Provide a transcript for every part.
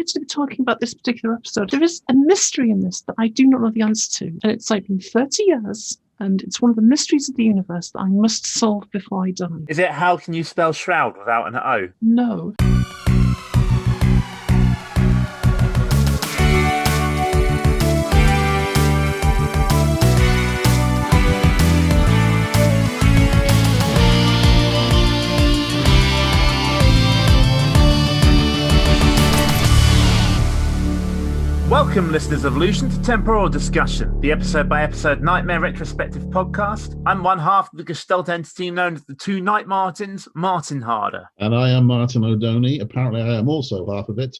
excited to be talking about this particular episode. There is a mystery in this that I do not know the answer to. And it's like been 30 years, and it's one of the mysteries of the universe that I must solve before I die. Is it how can you spell Shroud without an O? No. Welcome, listeners of Illusion, to Temporal Discussion, the episode-by-episode Knightmare retrospective podcast. I'm one half of the Gestalt entity known as the two Night Martins, Martin Harder. And I am Martin O'Doney. Apparently I am also half of it.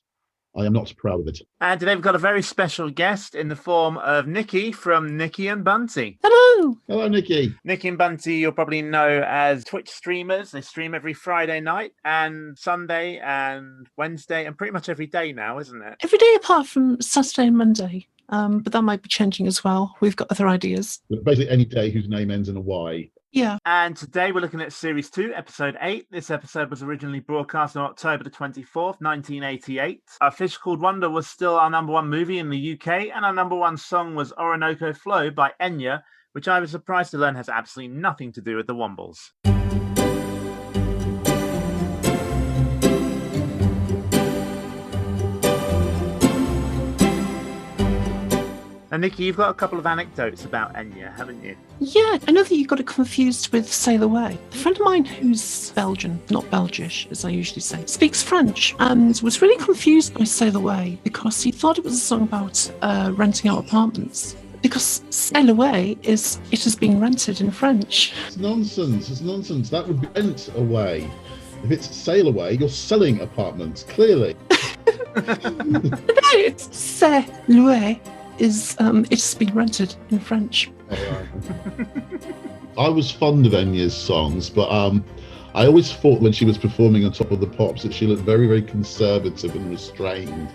I am not proud of it. And today we've got a very special guest in the form of Nikki from Nikki and Bunty. Hello! Hello, Nikki. Nikki and Bunty you'll probably know as Twitch streamers. They stream every Friday night and Sunday and Wednesday and pretty much every day now, isn't it? Every day apart from Saturday and Monday. But that might be changing as well. We've got other ideas. Basically any day whose name ends in a Y. Yeah. And today we're looking at Series 2, Episode 8. This episode was originally broadcast on October the 24th, 1988. Our Fish Called Wonder was still our number one movie in the UK, and our number one song was Orinoco Flow by Enya, which I was surprised to learn has absolutely nothing to do with the Wombles. And Nikki, you've got a couple of anecdotes about Enya, haven't you? Yeah, I know that you got it confused with Sail Away. A friend of mine who's Belgian, not Belgish, as I usually say, speaks French and was really confused by Sail Away because he thought it was a song about renting out apartments. Because Sail Away is it has been rented in French. It's nonsense. That would be rent away. If it's sail away, you're selling apartments, clearly. No, it's Sail Away. It's been rented in French. I was fond of Enya's songs, but I always thought when she was performing on Top of the Pops that she looked very, very conservative and restrained.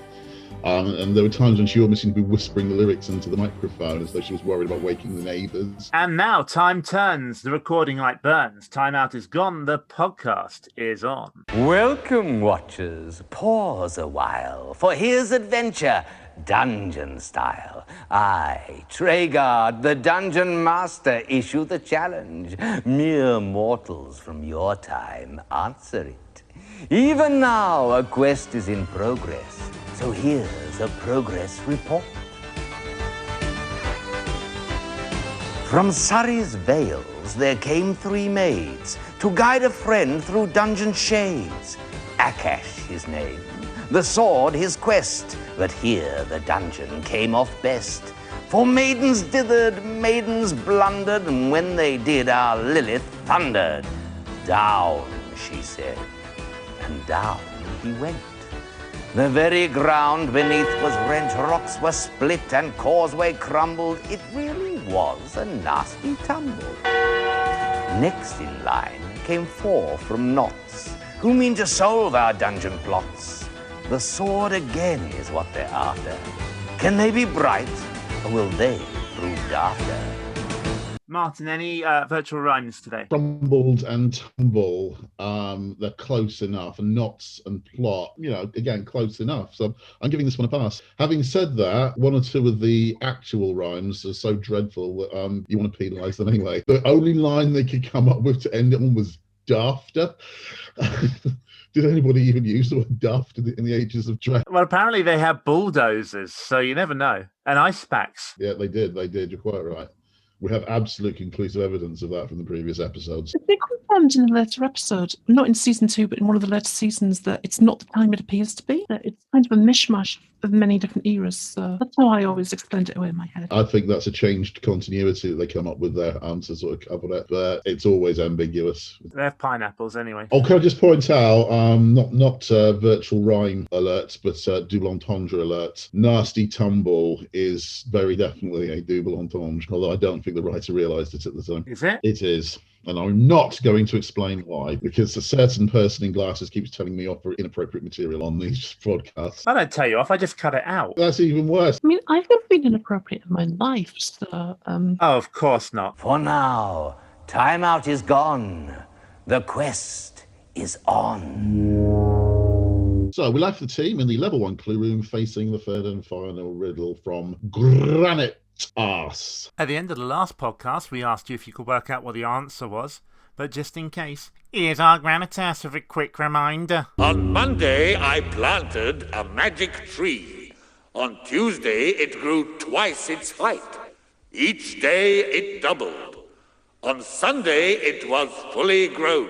And there were times when she almost seemed to be whispering the lyrics into the microphone as though she was worried about waking the neighbours. And now time turns. The recording light burns. Time out is gone. The podcast is on. Welcome, watchers. Pause a while, for here's adventure, dungeon style. I, Traegard, the Dungeon Master, issue the challenge. Mere mortals from your time answer it. Even now, a quest is in progress. So here's a progress report. From Surrey's Vales there came three maids to guide a friend through dungeon shades. Akash his name, the sword his quest, but here the dungeon came off best. For maidens dithered, maidens blundered, and when they did our Lilith thundered. Down, she said, and down he went. The very ground beneath was rent, rocks were split and causeway crumbled. It really was a nasty tumble. Next in line came four from Knots, who mean to solve our dungeon plots. The sword again is what they're after. Can they be bright, or will they prove after? Martin, any virtual rhymes today? Crumbled and tumble, they're close enough, and knots and plot, again, close enough. So I'm giving this one a pass. Having said that, one or two of the actual rhymes are so dreadful that you want to penalise them anyway. The only line they could come up with to end it on was dafter. Did anybody even use the word daft in the ages of dread? Well, apparently they have bulldozers, so you never know. And ice packs. Yeah, they did. You're quite right. We have absolute conclusive evidence of that from the previous episodes. They confirmed in a later episode, not in season 2, but in one of the later seasons, that it's not the time it appears to be. That it's kind of a mishmash of many different eras. So that's how I always explained it away in my head. I think that's a changed continuity that they come up with there to sort of cover it, but it's always ambiguous. They have pineapples anyway. Oh, can I just point out, not virtual rhyme alert, but double entendre alert. Nasty tumble is very definitely a double entendre, although I don't think the writer realised it at the time. Is it? It is. And I'm not going to explain why, because a certain person in glasses keeps telling me off for inappropriate material on these podcasts. I don't tell you off, I just cut it out. That's even worse. I mean, I've never been inappropriate in my life, so... Oh, of course not. For now, time out is gone. The quest is on. So we left the team in the level 1 clue room facing the third and final riddle from Granite Arse. At the end of the last podcast, we asked you if you could work out what the answer was, but just in case, here's our Granitas with a quick reminder. On Monday, I planted a magic tree. On Tuesday, it grew twice its height. Each day, it doubled. On Sunday, it was fully grown.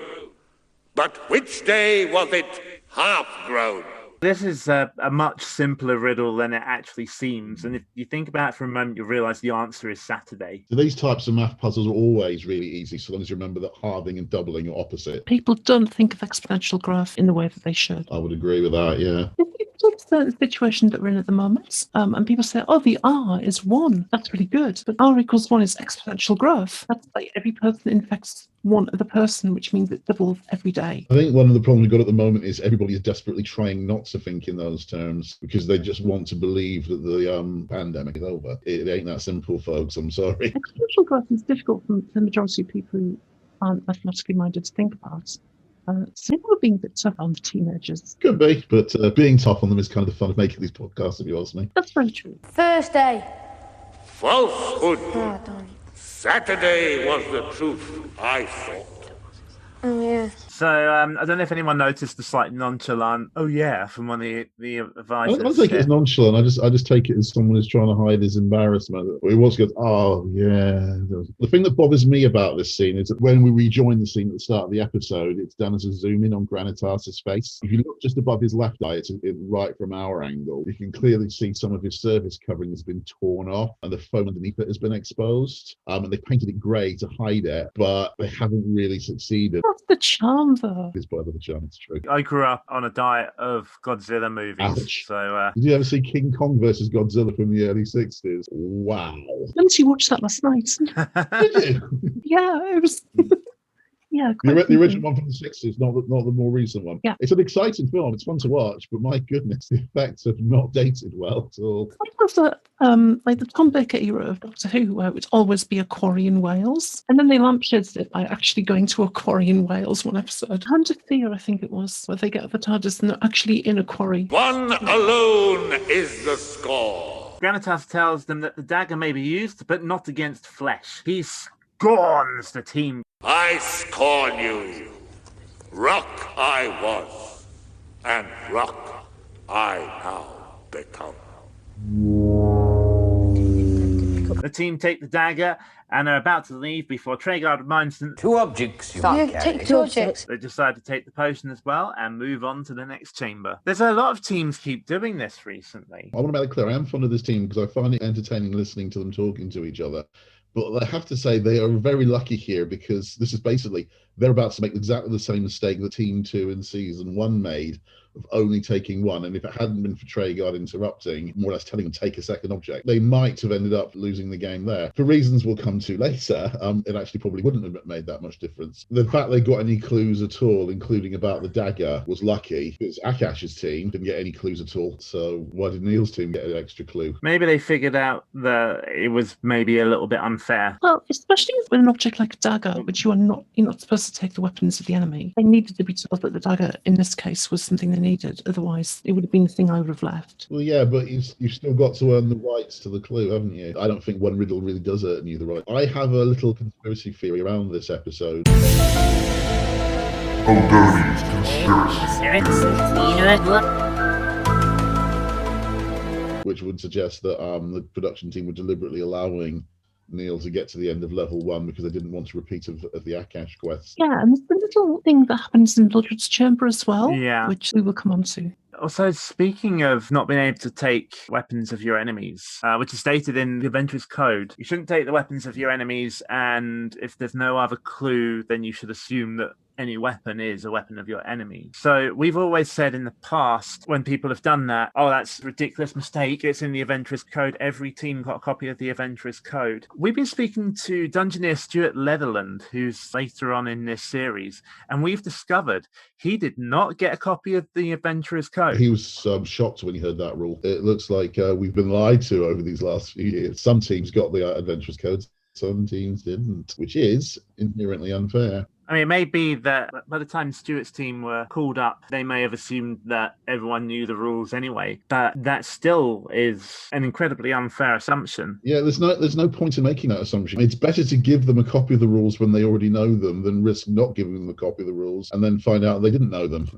But which day was it half grown? This is a much simpler riddle than it actually seems, and if you think about it for a moment, you'll realise the answer is Saturday. So these types of math puzzles are always really easy, so long as you remember that halving and doubling are opposite. People don't think of exponential growth in the way that they should. I would agree with that, yeah. It's the situation that we're in at the moment, and people say, oh, the R is 1. That's really good. But R equals 1 is exponential growth. That's like every person infects one other person, which means it doubles every day. I think one of the problems we've got at the moment is everybody is desperately trying not to think in those terms because they just want to believe that the pandemic is over. It ain't that simple, folks. I'm sorry. Exponential growth is difficult for the majority of people who aren't mathematically minded to think about. So they were being a bit tough on the teenagers. Could be, but being tough on them is kind of the fun of making these podcasts, if you ask me. That's very true. Thursday. Falsehood. Oh, darn. Saturday was the truth, I thought. Oh, yeah. So I don't know if anyone noticed the slight nonchalant, oh yeah, from one of the advisors. I don't take it as nonchalant. I just take it as someone who's trying to hide his embarrassment. He was good. Oh yeah. The thing that bothers me about this scene is that when we rejoin the scene at the start of the episode, it's done as a zoom in on Granitas' face. If you look just above his left eye, it's right from our angle. You can clearly see some of his surface covering has been torn off, and the foam underneath it has been exposed. And they painted it grey to hide it, but they haven't really succeeded. That's the charm, though. It's part of the charm, it's true. I grew up on a diet of Godzilla movies. Ouch. So Did you ever see King Kong versus Godzilla from the early 60s? Wow. Once you watched that last night. Did you? Yeah, it was. Yeah, The original one from the 60s, not the more recent one. Yeah. It's an exciting film. It's fun to watch, but my goodness, the effects have not dated well at all. It was like the Tom Baker era of Doctor Who, where it would always be a quarry in Wales. And then they lampshaded it by actually going to a quarry in Wales one episode. Hand of Fear, I think it was, where they get the TARDIS and they're actually in a quarry. One alone is the score. Granitas tells them that the dagger may be used, but not against flesh. He scorns the team. I scorn you. Rock I was, and rock I now become. The team take the dagger and are about to leave before Traegard reminds them 2 objects you can't carry. Take 2 objects. they decide to take the potion as well and move on to the next chamber. There's a lot of teams keep doing this recently. I want to make it clear, I am fond of this team because I find it entertaining listening to them talking to each other. But I have to say they are very lucky here because this is basically, they're about to make exactly the same mistake that Team 2 in Season 1 made of only taking 1. And if it hadn't been for Traegard interrupting, more or less telling them take a second object, they might have ended up losing the game there. For reasons we'll come to later, it actually probably wouldn't have made that much difference. The fact they got any clues at all, including about the dagger, was lucky because Akash's team didn't get any clues at all. So why did Neil's team get an extra clue? Maybe they figured out that it was maybe a little bit unfair. Well, especially with an object like a dagger, which you're not supposed to take the weapons of the enemy. They needed to be told that the dagger, in this case, was something they needed. Otherwise, it would have been the thing I would have left. Well, yeah, but you've still got to earn the rights to the clue, haven't you? I don't think one riddle really does earn you the right. I have a little conspiracy theory around this episode. O'Doney's conspiracy. Which would suggest that the production team were deliberately allowing Neil to get to the end of level 1 because they didn't want a repeat of the Akash quest. Yeah, and there's the little thing that happens in Mildred's chamber as well, Yeah. which we will come on to. Also, speaking of not being able to take weapons of your enemies, which is stated in the Adventurer's Code, you shouldn't take the weapons of your enemies, and if there's no other clue, then you should assume that any weapon is a weapon of your enemy. So we've always said in the past, when people have done that, oh, that's a ridiculous mistake. It's in the Adventurer's Code. Every team got a copy of the Adventurer's Code. We've been speaking to Dungeoneer Stuart Leatherland, who's later on in this series, and we've discovered he did not get a copy of the Adventurer's Code. He was shocked when he heard that rule. It looks like we've been lied to over these last few years. Some teams got the Adventurer's Codes, some teams didn't, which is inherently unfair. I mean, it may be that by the time Stuart's team were called up, they may have assumed that everyone knew the rules anyway. But that still is an incredibly unfair assumption. Yeah, there's no point in making that assumption. It's better to give them a copy of the rules when they already know them than risk not giving them a copy of the rules and then find out they didn't know them.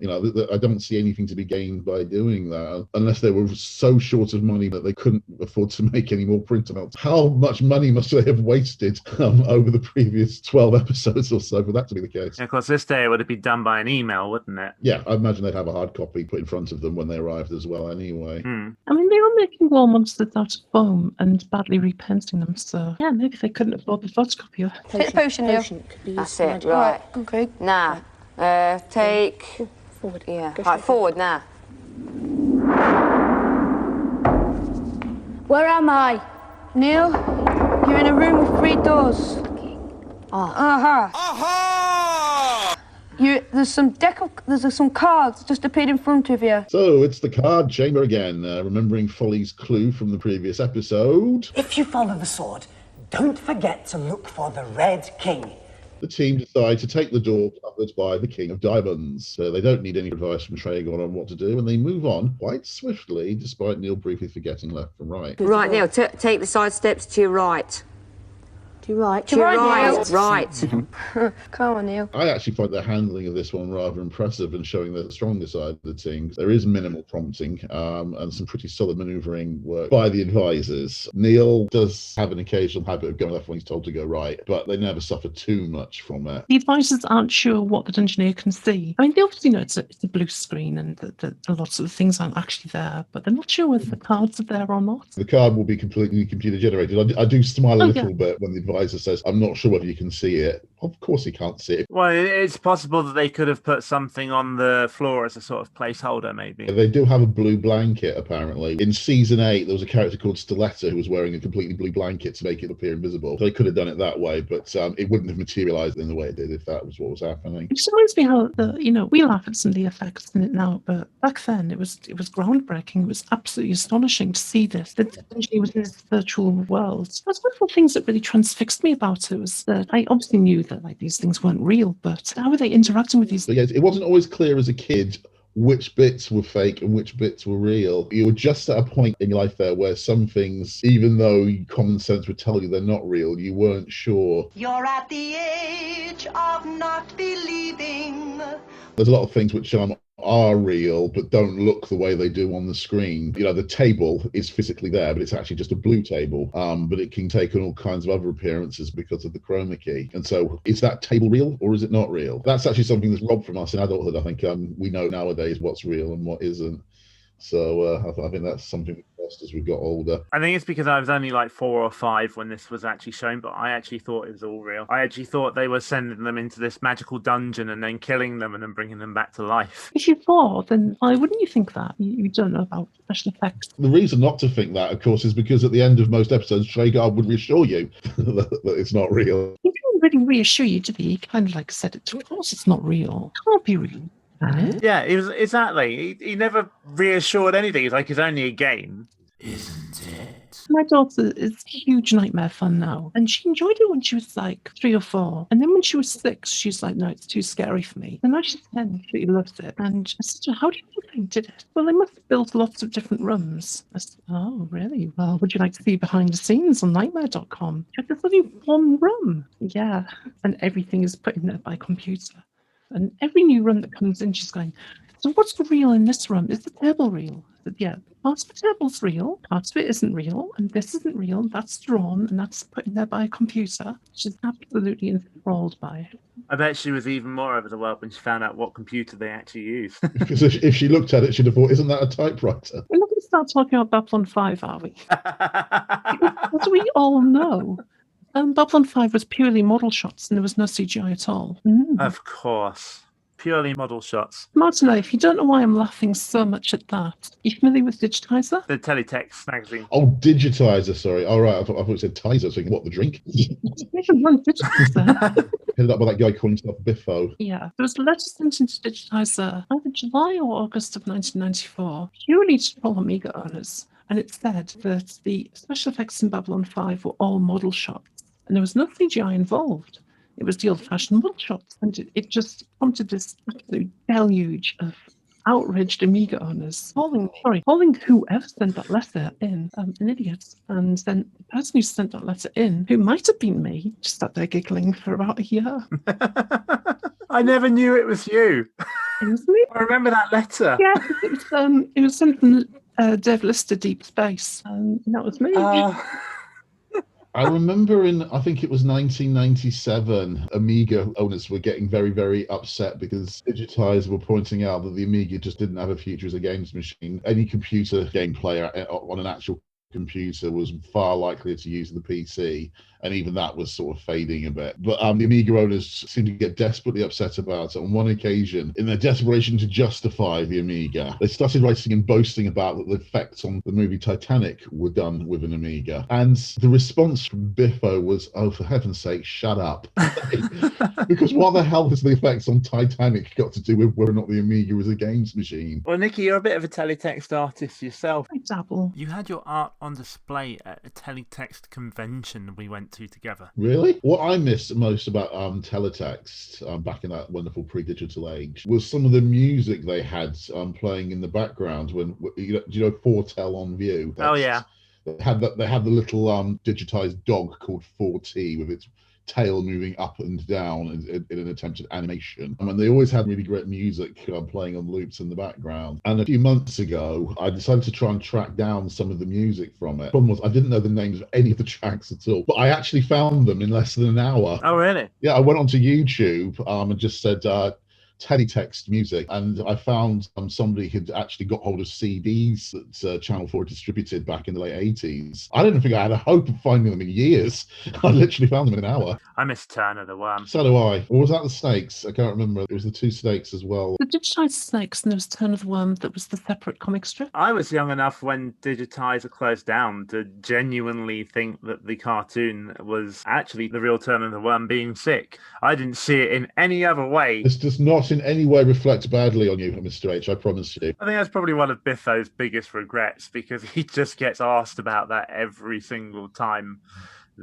I don't see anything to be gained by doing that unless they were so short of money that they couldn't afford to make any more printouts. How much money must they have wasted over the previous 12 episodes or so for that to be the case? And of course, this day it would have been done by an email, wouldn't it? Yeah, I imagine they'd have a hard copy put in front of them when they arrived as well anyway. I mean, they are making war monsters out of foam and badly repainting them, so yeah, maybe they couldn't afford the photocopier. Take the potion, Neil. That's it, right. Okay. Now, take... Forward. Yeah, Go right, straight forward now. Where am I? Neil, you're in a room with 3 doors. There's some cards just appeared in front of you. So it's the card chamber again, remembering Folly's clue from the previous episode. If you follow the sword, don't forget to look for the Red King. The team decide to take the door covered by the King of Diamonds. So they don't need any advice from Traegon on what to do, and they move on quite swiftly, despite Neil briefly forgetting left and right. Right, Neil, take the side steps to your right. To your right. To your right. Right. Come on, Neil. I actually find the handling of this one rather impressive and showing the stronger side of the team. There is minimal prompting and some pretty solid manoeuvring work by the advisors. Neil does have an occasional habit of going left when he's told to go right, but they never suffer too much from it. The advisors aren't sure what the Dungeoneer can see. I mean, they obviously know it's a blue screen and that lots of the things aren't actually there, but they're not sure whether the cards are there or not. The card will be completely computer generated. I do smile a little bit when the advisor says, I'm not sure whether you can see it. Of course he can't see it. Well, it's possible that they could have put something on the floor as a sort of placeholder, maybe. They do have a blue blanket, apparently. In season 8, there was a character called Stiletta who was wearing a completely blue blanket to make it appear invisible. So they could have done it that way, but it wouldn't have materialised in the way it did if that was what was happening. It just reminds me how we laugh at some of the effects in it now, but back then it was groundbreaking. It was absolutely astonishing to see this. That essentially was in this virtual world. That's one of the things that really transfixed me about it was that I obviously knew that these things weren't real, but how were they interacting with these things? Yes, it wasn't always clear as a kid which bits were fake and which bits were real. You were just at a point in your life there where some things, even though common sense would tell you they're not real, you weren't sure. You're at the age of not believing. There's a lot of things which are real but don't look the way they do on the screen. The table is physically there, but it's actually just a blue table, but it can take on all kinds of other appearances because of the chroma key. And so is that table real or is it not real? That's actually something that's robbed from us in adulthood. I think we know nowadays what's real and what isn't. So I think that's something we lost as we got older. I think it's because I was only like 4 or 5 when this was actually shown, but I actually thought it was all real. I actually thought they were sending them into this magical dungeon and then killing them and then bringing them back to life. If you're 4, then why wouldn't you think that? You don't know about special effects. The reason not to think that, of course, is because at the end of most episodes, Traegon would reassure you that it's not real. He didn't really reassure you, did he? He kind of said it, of course it's not real. It can't be real. Yeah, it was exactly. He never reassured anything. It's like it's only a game. Isn't it? My daughter is a huge Knightmare fan now, and she enjoyed it when she was like 3 or 4. And then when she was 6, she's like, no, it's too scary for me. And now she's 10, she loves it. And I said to her, how do you think they did it? Well, they must have built lots of different rooms. I said, oh, really? Well, would you like to see behind the scenes on Knightmare.com? There's only one room. Yeah. And everything is put in there by computer. And every new room that comes in, she's going, so what's real in this room? Is the table real? I said, yeah, parts of the table's real, parts of it isn't real, and this isn't real, that's drawn, and that's put in there by a computer. She's absolutely enthralled by it. I bet she was even more over the world when she found out what computer they actually use. Because if she looked at it, she'd have thought, isn't that a typewriter? We're not going to start talking about Babylon 5, are we? As we all know. Babylon 5 was purely model shots and there was no CGI at all. Of course. Purely model shots. Martin, if you don't know why I'm laughing so much at that, are you familiar with Digitizer? The teletext magazine. Oh, Digitizer, sorry. All right, I thought it said Tizer, so thinking, what, the drink? Digitizer. Headed up by that guy calling himself Biffo. Yeah, there was a letter sent into Digitizer either July or August of 1994, purely to Pro Amiga owners. And it said that the special effects in Babylon 5 were all model shots. And there was no CGI involved. it was the old-fashioned mug shops, and it just prompted this absolute deluge of outraged Amiga owners calling whoever sent that letter in an idiot. And then the person who sent that letter in, who might have been me, just sat there giggling for about a year. I never knew it was you. It was me. I remember that letter. Yeah, it was sent from Dev Lister Deep Space, and that was me. I remember I think it was 1997, Amiga owners were getting very, very upset because Digitize were pointing out that the Amiga just didn't have a future as a games machine. Any computer game player on an actual computer was far likelier to use the PC, and even that was sort of fading a bit. But the Amiga owners seemed to get desperately upset about it. On one occasion, in their desperation to justify the Amiga, they started writing and boasting about that the effects on the movie Titanic were done with an Amiga. And the response from Biffo was, "Oh, for heaven's sake, shut up." Because what the hell has the effects on Titanic got to do with whether or not the Amiga was a games machine? Well, Nikki, you're a bit of a teletext artist yourself. I dabble. You had your art on display at a teletext convention we went to together. Really? What I miss most about teletext back in that wonderful pre-digital age was some of the music they had playing in the background when, do you know Foretell on View? Oh, yeah. They had the little digitized dog called 4T with its tail moving up and down in an attempted animation. And they always had really great music playing on loops in the background. And a few months ago, I decided to try and track down some of the music from it. The problem was I didn't know the names of any of the tracks at all, but I actually found them in less than an hour. Oh, really? Yeah, I went onto YouTube and just said teletext music, and I found somebody had actually got hold of CDs that Channel 4 distributed back in the late 80s. I didn't think I had a hope of finding them in years. I literally found them in an hour. I miss Turner the Worm. So do I. Or was that the Snakes? I can't remember. It was the two Snakes as well. The Digitized Snakes, and there was Turn of the Worm that was the separate comic strip. I was young enough when Digitizer closed down to genuinely think that the cartoon was actually the real Turn of the Worm being sick. I didn't see it in any other way. This does not in any way reflect badly on you, Mr. H, I promise you. I think that's probably one of Biffo's biggest regrets, because he just gets asked about that every single time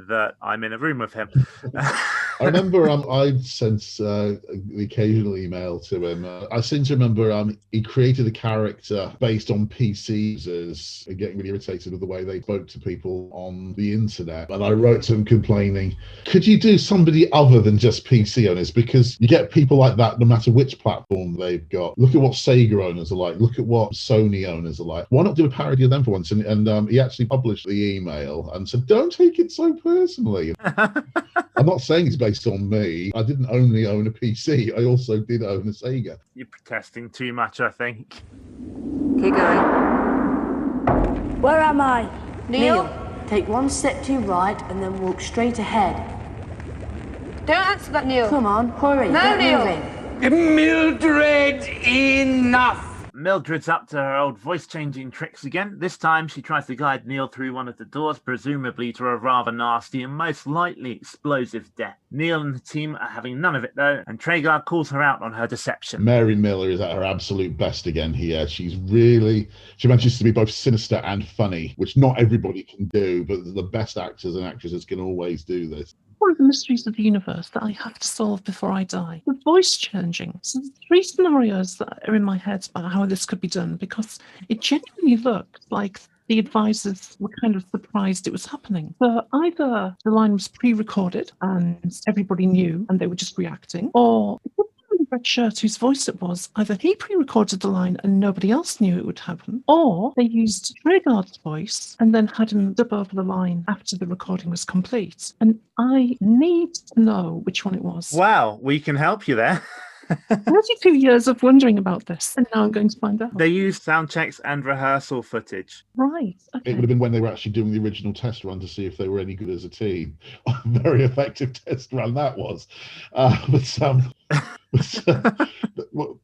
that I'm in a room with him. I remember I sent the occasional email to him. I seem to remember he created a character based on PC users getting really irritated with the way they spoke to people on the internet. And I wrote to him complaining, could you do somebody other than just PC owners? Because you get people like that no matter which platform they've got. Look at what Sega owners are like. Look at what Sony owners are like. Why not do a parody of them for once? And he actually published the email and said, don't take it so personally. I'm not saying it's based on me. I didn't only own a PC. I also did own a Sega. You're protesting too much, I think. Keep going. Where am I? Neil. Take one step to your right and then walk straight ahead. Don't answer that, Neil. Come on, hurry. No, get Neil. moving. Mildred, enough! Mildred's up to her old voice-changing tricks again. This time she tries to guide Neil through one of the doors, presumably to a rather nasty and most likely explosive death. Neil and the team are having none of it, though, and Traeger calls her out on her deception. Mary Miller is at her absolute best again here. She manages to be both sinister and funny, which not everybody can do, but the best actors and actresses can always do this. One of the mysteries of the universe that I have to solve before I die. The voice changing. So there's three scenarios that are in my head about how this could be done, because it genuinely looked like the advisors were kind of surprised it was happening. So either the line was pre-recorded and everybody knew and they were just reacting, or the red shirt whose voice it was, either he pre-recorded the line and nobody else knew it would happen, or they used Trigard's voice and then had him dub over the line after the recording was complete. And I need to know which one it was. Wow, we can help you there. 32 years of wondering about this, and now I'm going to find out. They used sound checks and rehearsal footage. Right, okay. It would have been when they were actually doing the original test run to see if they were any good as a team. A very effective test run that was.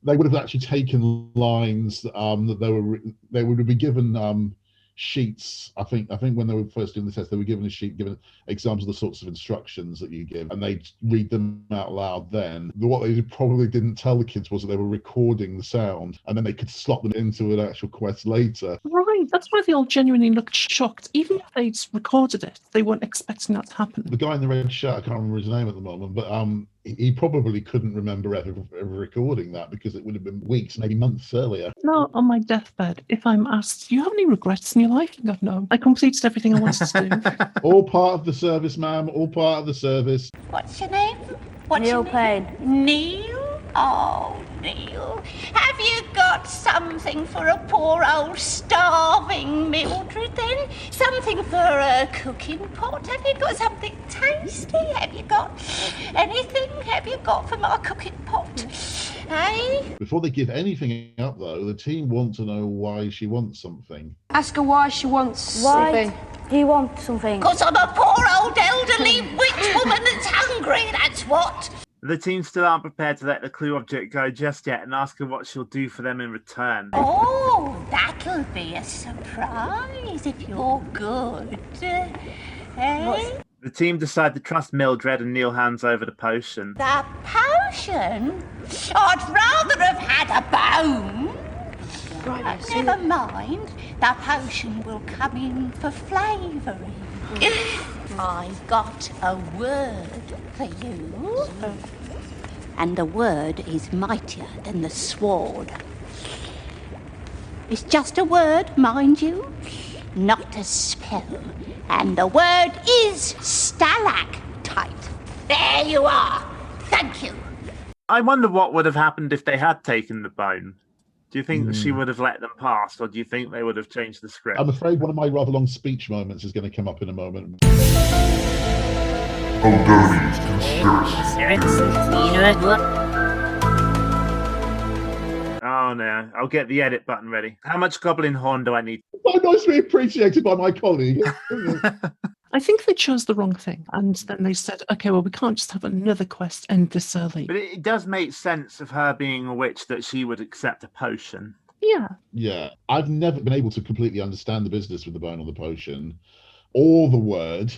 They would have actually taken lines that they would have been given sheets. I think when they were first doing the test, they were given a sheet, given examples of the sorts of instructions that you give, and they'd read them out loud then. What they probably didn't tell the kids was that they were recording the sound, and then they could slot them into an actual quest later. Right, right. That's why they all genuinely looked shocked. Even if they'd recorded it, they weren't expecting that to happen. The guy in the red shirt, I can't remember his name at the moment, but he probably couldn't remember ever recording that because it would have been weeks, maybe months earlier. Now, on my deathbed, if I'm asked, do you have any regrets in your life? I go, no. I completed everything I wanted to do. All part of the service, ma'am. All part of the service. What's your name? What's Neil your name? Payne. Neil? Oh, Neil. Have you got something for a poor old starving Mildred then? Something for a cooking pot? Have you got something tasty? Have you got anything? Have you got for my cooking pot? Hey? Before they give anything up, though, the team want to know why she wants something. Ask her why she wants something. Do you want something? Because I'm a poor old elderly witch woman that's hungry, that's what. The team still aren't prepared to let the clue object go just yet and ask her what she'll do for them in return. Oh, that'll be a surprise if you're good. Eh? The team decide to trust Mildred and Neil hands over the potion. The potion? I'd rather have had a bone. Right, never mind. The potion will come in for flavouring. I've got a word for you. And the word is mightier than the sword. It's just a word, mind you, not a spell. And the word is stalactite. There you are. Thank you. I wonder what would have happened if they had taken the bone. Do you think that she would have let them pass, or do you think they would have changed the script? I'm afraid one of my rather long speech moments is going to come up in a moment. O'Doherty's conspiracy. Oh no, I'll get the edit button ready. How much goblin horn do I need? So nicely appreciated by my colleague. I think they chose the wrong thing. And then they said, okay, well, we can't just have another quest end this early. But it does make sense of her being a witch that she would accept a potion. Yeah. Yeah. I've never been able to completely understand the business with the bone or the potion or the word,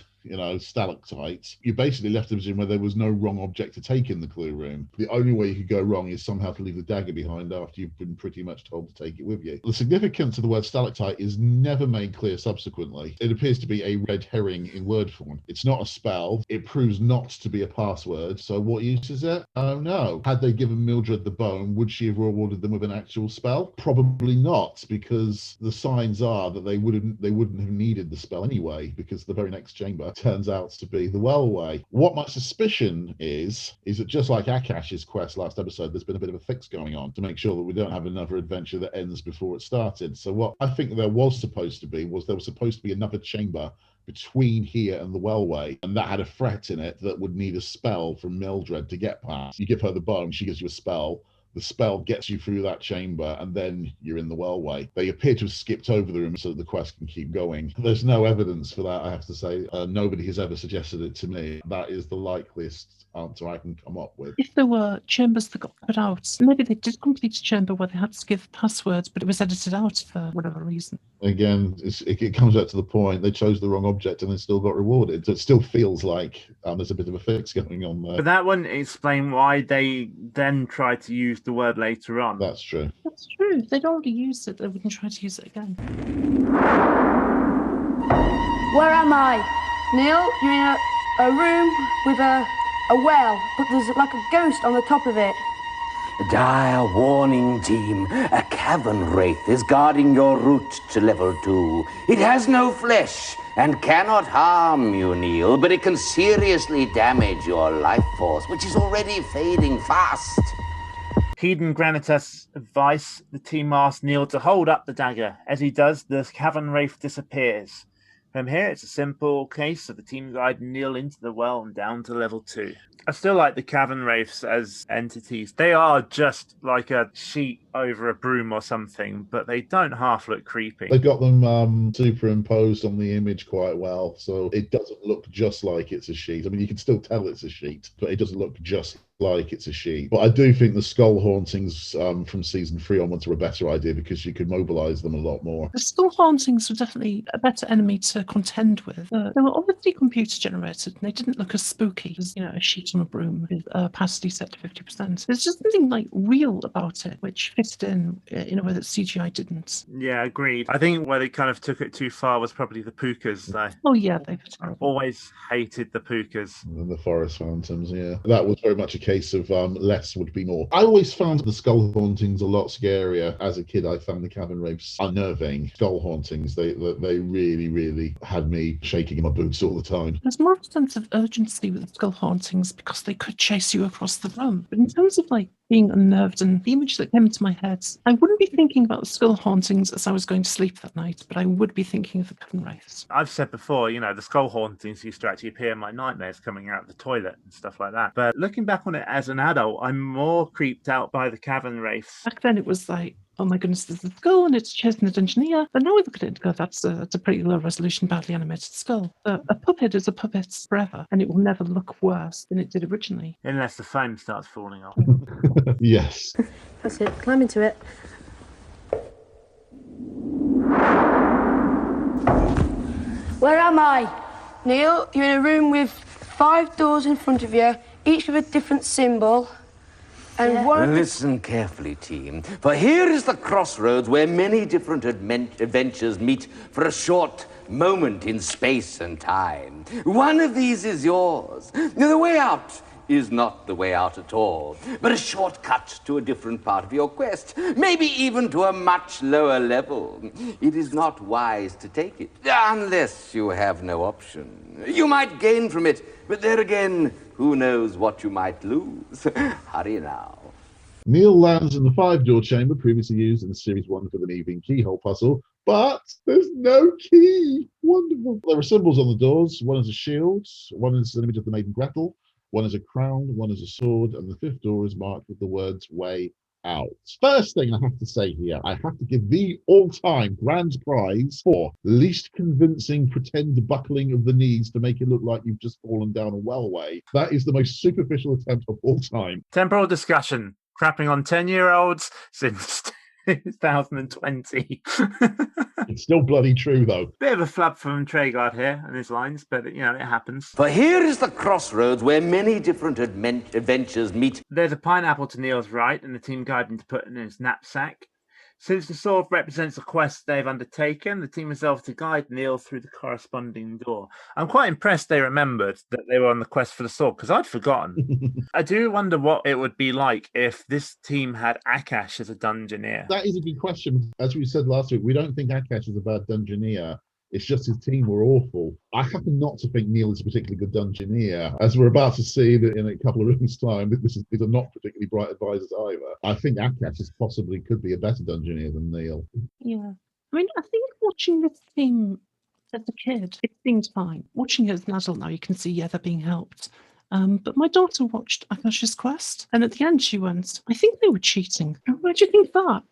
stalactite. You basically left the position where there was no wrong object to take in the clue room. The only way you could go wrong is somehow to leave the dagger behind after you've been pretty much told to take it with you. The significance of the word stalactite is never made clear subsequently. It appears to be a red herring in word form. It's not a spell. It proves not to be a password. So what use is it? Oh no. Had they given Mildred the bone, would she have rewarded them with an actual spell? Probably not, because the signs are that they wouldn't have needed the spell anyway, because the very next chamber turns out to be the Wellway. What my suspicion is that just like Akash's quest last episode, there's been a bit of a fix going on to make sure that we don't have another adventure that ends before it started. So what I think there was supposed to be another chamber between here and the Wellway, and that had a threat in it that would need a spell from Mildred to get past. You give her the bone, she gives you a spell. The spell gets you through that chamber, and then you're in the Wellway. They appear to have skipped over the room so that the quest can keep going. There's no evidence for that, I have to say. Nobody has ever suggested it to me. That is the likeliest answer I can come up with. If there were chambers that got cut out, maybe they did complete a chamber where they had to give passwords, but it was edited out for whatever reason. Again, it comes back to the point, they chose the wrong object and they still got rewarded. So it still feels like there's a bit of a fix going on there. But that wouldn't explain why they then tried to use the word later on. That's true. That's true. They'd already used it. They wouldn't try to use it again. Where am I? Neil, you're in a room with a well, but there's like a ghost on the top of it. Dire warning, team. A cavern wraith is guarding your route to level 2. It has no flesh and cannot harm you, Neil, but it can seriously damage your life force, which is already fading fast. Heeding Granitas' advice, the team asks Neil to hold up the dagger. As he does, the cavern wraith disappears. From here, it's a simple case of the team guiding Neil into the well and down to level 2. I still like the cavern wraiths as entities. They are just like a sheet over a broom or something, but they don't half look creepy. They've got them superimposed on the image quite well, so it doesn't look just like it's a sheet. I mean, you can still tell it's a sheet, but it doesn't look just like it's a sheep. But I do think the skull hauntings from season 3 onwards were a better idea because you could mobilize them a lot more. The skull hauntings were definitely a better enemy to contend with. They were obviously computer generated and they didn't look as spooky as, a sheet on a broom with opacity set to 50%. There's just something like real about it, which fitted in a way that CGI didn't. Yeah, agreed. I think where they kind of took it too far was probably the pukas, though. Oh yeah, they were terrible. Always hated the pukas. And the forest phantoms, yeah. That was very much a case of less would be more. I always found the skull hauntings a lot scarier. As a kid, I found the cabin rapes unnerving. Skull hauntings, they really, really had me shaking in my boots all the time. There's more of a sense of urgency with the skull hauntings because they could chase you across the room. But in terms of being unnerved and the image that came into my head, I wouldn't be thinking about the skull hauntings as I was going to sleep that night, but I would be thinking of the cabin wraiths. I've said before, the skull hauntings used to actually appear in my nightmares coming out of the toilet and stuff like that. But looking back on it as an adult, I'm more creeped out by the cavern wraiths. Back then it was like, oh my goodness, there's a skull and it's chasing the dungeoneer. But now we look at it and go, that's a pretty low resolution, badly animated skull. A puppet is a puppet forever, and it will never look worse than it did originally. Unless the foam starts falling off. Yes. That's it. Climb into it. Where am I? Neil, you're in a room with 5 doors in front of you, each with a different symbol. And one... Listen carefully, team, for here is the crossroads where many different adventures meet for a short moment in space and time. One of these is yours. The way out is not the way out at all, but a shortcut to a different part of your quest, maybe even to a much lower level. It is not wise to take it, unless you have no option. You might gain from it, but there again, who knows what you might lose? Hurry now. Neil lands in the 5-door chamber previously used in Series 1 for the Neving keyhole puzzle, but there's no key. Wonderful. There are symbols on the doors. One is a shield, one is an image of the maiden Gretel, one is a crown, one is a sword, and the 5th door is marked with the words way out. First thing I have to say here, I have to give the all-time grand prize for least convincing pretend buckling of the knees to make it look like you've just fallen down a wellway. That is the most superficial attempt of all time. Temporal discussion. Crapping on 10-year-olds since 2020. It's still bloody true, though. Bit of a flub from Treguard here and his lines, but it happens. For here is the crossroads where many different adventures meet. There's a pineapple to Neil's right and the team guide him to put in his knapsack. Since the sword represents a quest they've undertaken, the team resolved to guide Neil through the corresponding door. I'm quite impressed they remembered that they were on the quest for the sword, because I'd forgotten. I do wonder what it would be like if this team had Akash as a dungeoneer. That is a good question. As we said last week, we don't think Akash is a bad dungeoneer. It's just his team were awful. I happen not to think Neil is a particularly good dungeoneer. As we're about to see that in a couple of rooms' time, these are not particularly bright advisors either. I think Akash possibly could be a better dungeoneer than Neil. Yeah. I mean, I think watching this team as a kid, it seemed fine. Watching it as an adult now, you can see, yeah, they're being helped. But my daughter watched Akash's quest, and at the end she went, I think they were cheating. Why do you think that?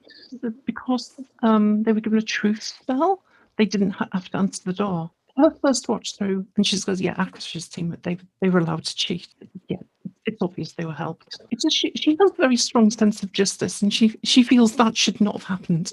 Because they were given a truth spell? They didn't have to answer the door. Her first watch through, and she goes, yeah, Akash's team, they were allowed to cheat. Yeah, it's obvious they were helped. It's just, she has a very strong sense of justice, and she feels that should not have happened.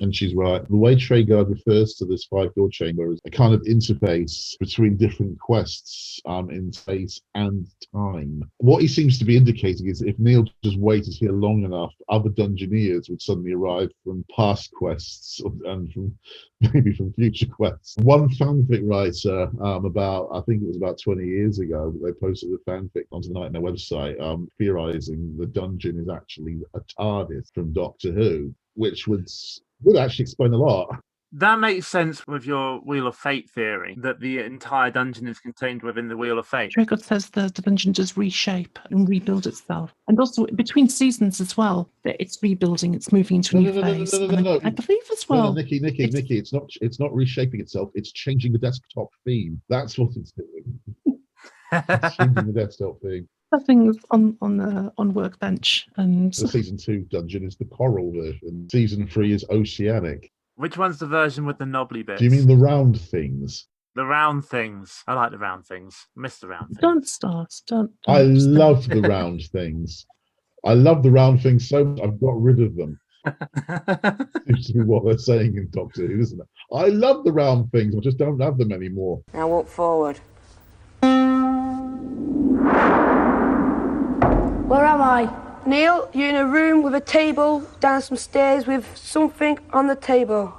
And she's right. The way Treguard refers to this 5-door chamber is a kind of interface between different quests in space and time. What he seems to be indicating is if Neil just waited here long enough, other dungeoneers would suddenly arrive from past quests and maybe from future quests. One fanfic writer I think it was about 20 years ago, they posted a fanfic onto the Knightmare website theorizing the dungeon is actually a TARDIS from Doctor Who, which would actually explain a lot. That makes sense with your Wheel of Fate theory, that the entire dungeon is contained within the Wheel of Fate. Treguard says the dungeon does reshape and rebuild itself. And also, between seasons as well, that it's rebuilding, it's moving into a new phase. No. I believe as well... Nikki, it's not reshaping itself, it's changing the desktop theme. That's what it's doing. It's changing the desktop theme. Things on workbench, and the season 2 dungeon is the coral version. Season 3 is oceanic. Which one's the version with the knobbly bits? Do you mean the round things? The round things. I like the round things. Miss the round things. Don't start. Don't. I love the round things. I love the round things so much. I've got rid of them. Seems to be what they're saying in Doctor Who, isn't it? I love the round things. I just don't have them anymore. Now walk forward. Where am I? Neil, you're in a room with a table, down some stairs with something on the table.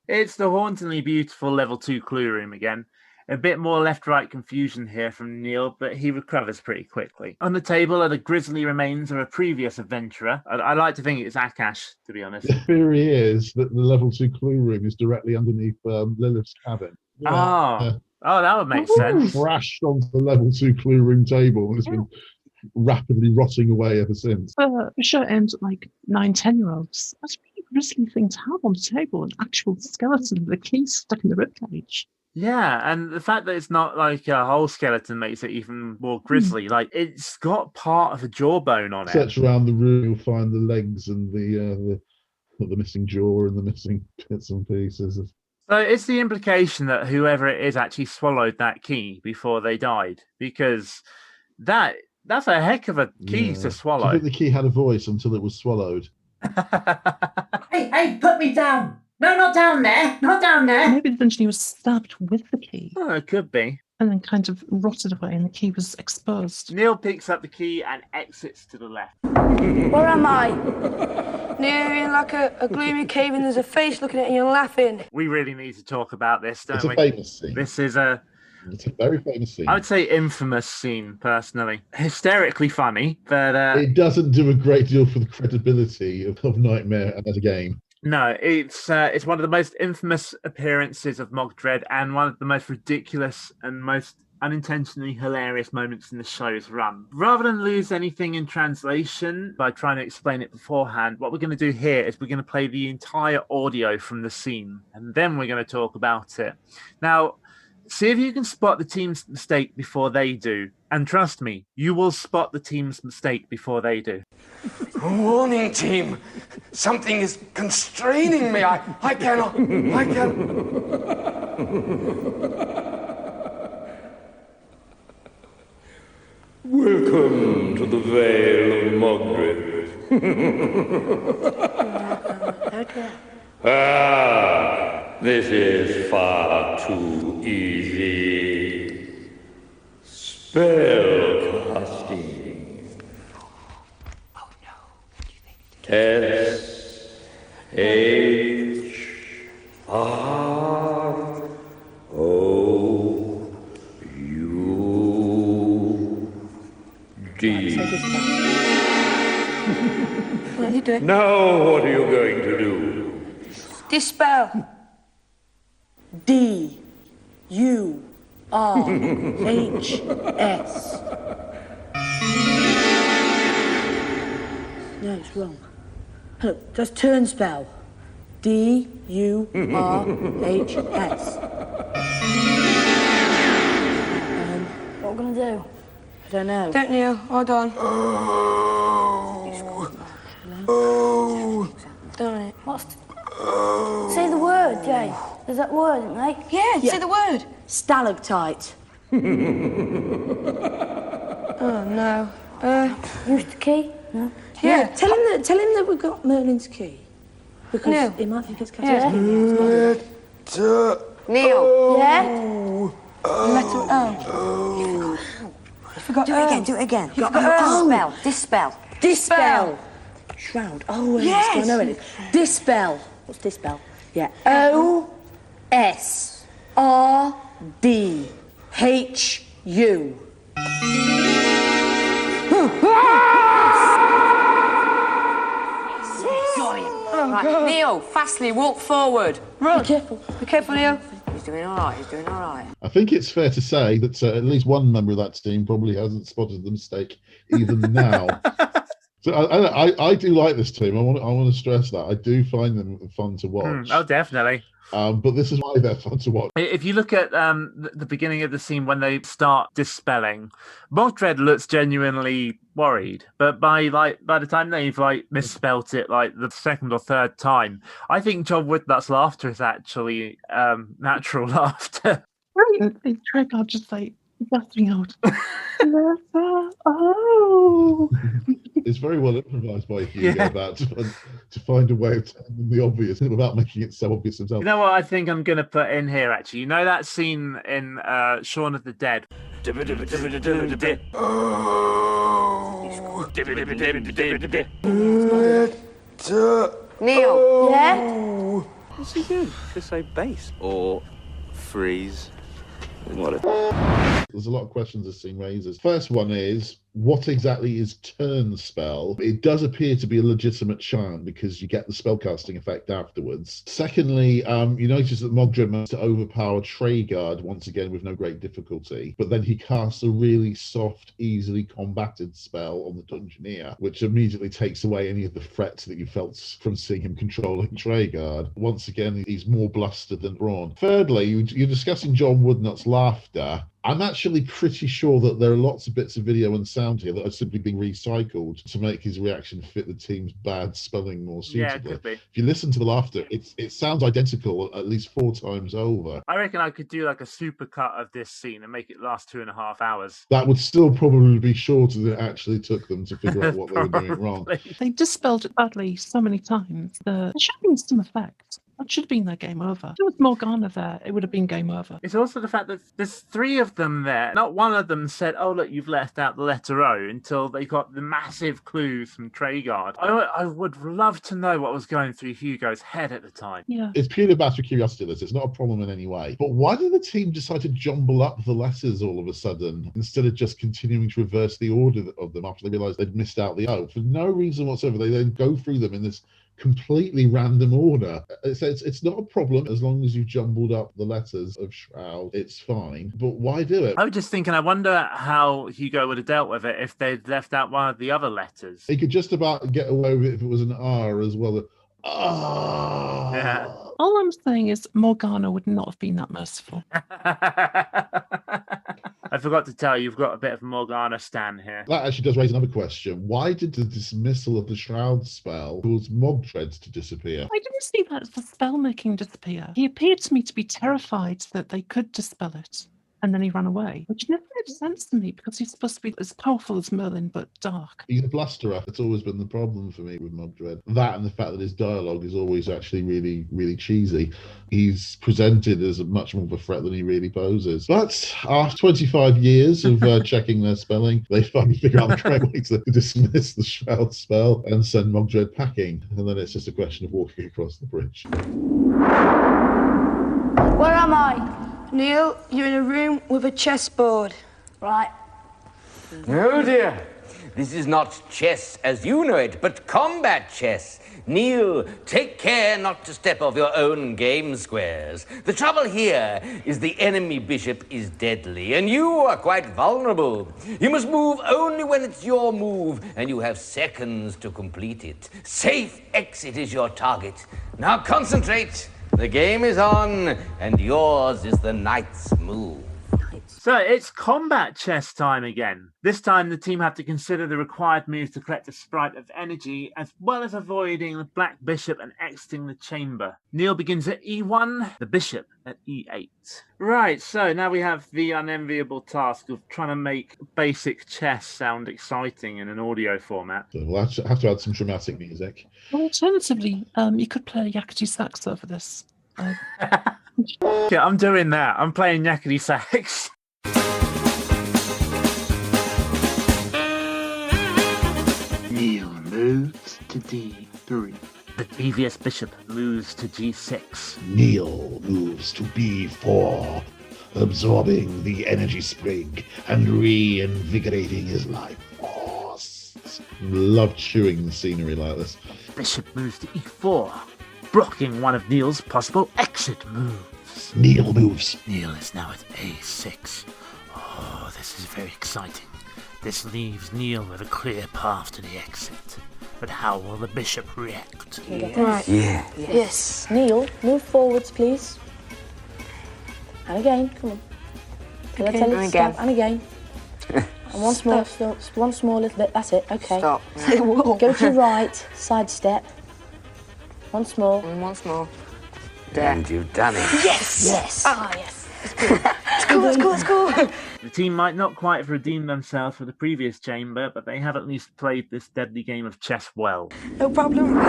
It's the hauntingly beautiful level 2 clue room again. A bit more left-right confusion here from Neil, but he recovers pretty quickly. On the table are the grisly remains of a previous adventurer. I like to think it's Akash, to be honest. The theory is that the level 2 clue room is directly underneath Lilith's cabin. Oh, that would make sense. Crashed onto the level 2 clue room table and it's been rapidly rotting away ever since. The show ends at like 9-10-year-olds. That's a pretty grisly thing to have on the table, an actual skeleton with a key stuck in the ribcage. Yeah, and the fact that it's not like a whole skeleton makes it even more grisly. Like, it's got part of a jawbone on it. Search around the room, you'll find the legs and the missing jaw and the missing bits and pieces. So it's the implication that whoever it is actually swallowed that key before they died, because that's a heck of a key to swallow. I think the key had a voice until it was swallowed. Hey, put me down! No, not down there! Not down there! Maybe eventually he was stabbed with the key. Oh, it could be. And then kind of rotted away and the key was exposed. Neil picks up the key and exits to the left. Where am I? Neil, you're in like a gloomy cave and there's a face looking at you and laughing. We really need to talk about this, don't we? It's a famous scene. This is It's a very famous scene. I would say infamous scene, personally. Hysterically funny, but it doesn't do a great deal for the credibility of Knightmare as a game. No, it's one of the most infamous appearances of Mogdred and one of the most ridiculous and most unintentionally hilarious moments in the show's run. Rather than lose anything in translation by trying to explain it beforehand, what we're going to do here is we're going to play the entire audio from the scene, and then we're going to talk about it. Now, see if you can spot the team's mistake before they do. And trust me, you will spot the team's mistake before they do. Warning, team. Something is constraining me. I cannot. Welcome to the Vale of Mogdred. This is far too easy. Spell casting. Oh no. S H R O U D. What are you doing? Now what are you going to do? Dispel. D-U-R-H-S. No, it's wrong. Look, that's turn spell. D-U-R-H-S. What are we going to do? I don't know. Don't kneel. Hold on. Don't it? Say the word, Jay. There's that word, isn't there? Yeah, say the word. Stalactite. Oh, no. Use the key? No. Yeah. Tell him that we've got Merlin's key. Because he might think it's Cassie's key. Neil. Yeah? You forgot Do it again. You forgot Dispel. Dispel. Shroud. Oh, yes. I know it. Dispel. What's dispel? Yeah. O-S-R-D-H-U. Right, Neil, fastly walk forward. Run. Be careful, Neil. He's doing all right. I think it's fair to say that at least one member of that team probably hasn't spotted the mistake even now. So I do like this team. I want to stress that. I do find them fun to watch. Oh, definitely. But this is why they're fun to watch. If you look at the beginning of the scene when they start dispelling, Mogdred looks genuinely worried. But by the time they've misspelt it the second or third time, I think John Woodnutt's laughter is actually natural laughter. I brilliant. The Treguard just like busting out. Oh. It's very well improvised by Hugo about to find a way of telling the obvious without making it so obvious himself. You know what I think I'm going to put in here, actually? You know that scene in Shaun of the Dead? Neil. Yeah? What's he do? Just say base or freeze. There's a lot of questions this scene raises. First one is, what exactly is turn spell? It does appear to be a legitimate chant because you get the spellcasting effect afterwards. Secondly, you notice that Mogdred must overpower Treguard once again with no great difficulty, but then he casts a really soft, easily combated spell on the Dungeoneer, which immediately takes away any of the threat that you felt from seeing him controlling Treguard. Once again, he's more blustered than brawn. Thirdly, you're discussing John Woodnutt's laughter. I'm actually pretty sure that there are lots of bits of video and sound here that are simply being recycled to make his reaction fit the team's bad spelling more suitably. Yeah, it could be. If you listen to the laughter, it sounds identical at least 4 times over. I reckon I could do like a supercut of this scene and make it last 2.5 hours. That would still probably be shorter than it actually took them to figure out what they were doing wrong. They dispelled it badly so many times. There should have been some effect. That should have been their game over. If there was Morgana there, it would have been game over. It's also the fact that there's 3 of them there. Not one of them said, oh, look, you've left out the letter O, until they got the massive clues from Treguard. I would love to know what was going through Hugo's head at the time. Yeah. It's purely a matter of curiosity, Liz. It's not a problem in any way. But why did the team decide to jumble up the letters all of a sudden, instead of just continuing to reverse the order of them after they realised they'd missed out the O? For no reason whatsoever, they then go through them in this completely random order. It's not a problem as long as you've jumbled up the letters of Shroud. It's fine. But why do it? I was just thinking, I wonder how Hugo would have dealt with it if they'd left out one of the other letters. He could just about get away with it if it was an R as well. Yeah. All I'm saying is Morgana would not have been that merciful. I forgot to tell you, you've got a bit of Morgana stan here. That actually does raise another question. Why did the dismissal of the Shroud spell cause Mogdred to disappear? I didn't see that as the spell making disappear. He appeared to me to be terrified that they could dispel it. And then he ran away, which never made sense to me because he's supposed to be as powerful as Merlin, but dark. He's a blusterer. It's always been the problem for me with Mogdred. That and the fact that his dialogue is always actually really, really cheesy. He's presented as much more of a threat than he really poses. But after 25 years of checking their spelling, they finally figure out the correct way to dismiss the Shroud spell and send Mogdred packing. And then it's just a question of walking across the bridge. Where am I? Neil, you're in a room with a chessboard. Right. Oh dear. This is not chess as you know it, but combat chess. Neil, take care not to step off your own game squares. The trouble here is the enemy bishop is deadly, and you are quite vulnerable. You must move only when it's your move, and you have seconds to complete it. Safe exit is your target. Now concentrate. The game is on, and yours is the knight's move. So it's combat chess time again. This time the team have to consider the required moves to collect a sprite of energy, as well as avoiding the black bishop and exiting the chamber. Neil begins at E1, the bishop at E8. Right, so now we have the unenviable task of trying to make basic chess sound exciting in an audio format. So we'll have to add some dramatic music. Alternatively, you could play yakety sax over this. Yeah, I'm doing that. I'm playing yakety sax. Neil moves to D3. The devious bishop moves to G6. Neil moves to B4, absorbing the energy spring and reinvigorating his life force. Love chewing the scenery like this. Bishop moves to E4, blocking one of Neil's possible exit moves. Neil moves. Neil is now at A6. Oh, this is very exciting. This leaves Neil with a clear path to the exit. But how will the bishop react? Right. Yeah. Yes. Neil, move forwards, please. And again, come on. Okay. Tell it to And stop. again. And again. And once more, once more, a little bit. That's it. Okay. Stop. Go to your right, side step. Once more. And once more. And you've done it. Yes. Yes. Ah, yes. Let's go. The team might not quite have redeemed themselves for the previous chamber, but they have at least played this deadly game of chess well. No problem. Where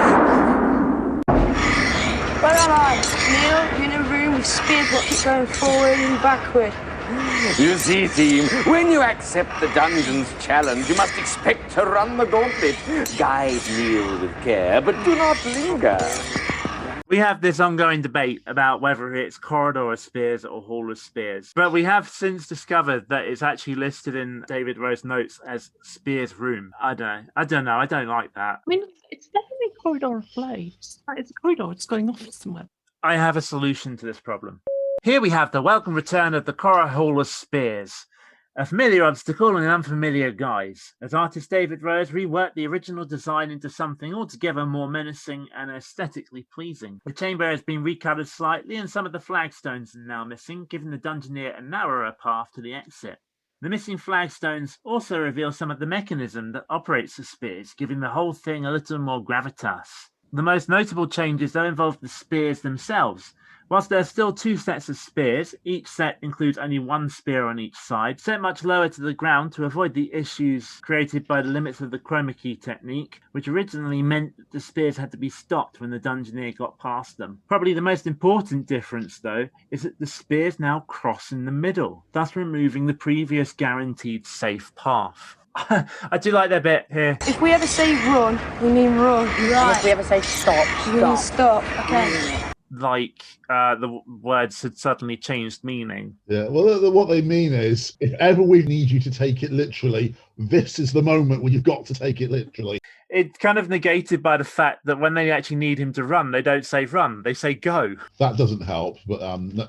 am I? Neil, you're in a room with spears that keep going forward and backward. You see, team, when you accept the dungeon's challenge, you must expect to run the gauntlet. Guide Neil with care, but do not linger. We have this ongoing debate about whether it's corridor of spears or hall of spears, but we have since discovered that it's actually listed in David Rowe's notes as spears room. I don't know. I don't like that. I mean, it's definitely a corridor of blades. It's a corridor. It's going off somewhere. I have a solution to this problem. Here we have the welcome return of the Corridor Hall of Spears, a familiar obstacle and an unfamiliar guise, as artist David Rowe has reworked the original design into something altogether more menacing and aesthetically pleasing. The chamber has been recoloured slightly and some of the flagstones are now missing, giving the dungeoneer a narrower path to the exit. The missing flagstones also reveal some of the mechanism that operates the spears, giving the whole thing a little more gravitas. The most notable changes though involve the spears themselves. Whilst there are still two sets of spears, each set includes only one spear on each side, set much lower to the ground to avoid the issues created by the limits of the chroma key technique, which originally meant that the spears had to be stopped when the dungeoneer got past them. Probably the most important difference, though, is that the spears now cross in the middle, thus removing the previous guaranteed safe path. I do like that bit here. If we ever say run, we mean run. Right. And if we ever say stop, we mean stop. Okay. Like the words had suddenly changed meaning. Yeah, well, what they mean is, if ever we need you to take it literally, this is the moment when you've got to take it literally. It's kind of negated by the fact that when they actually need him to run, they don't say run, they say go. That doesn't help, but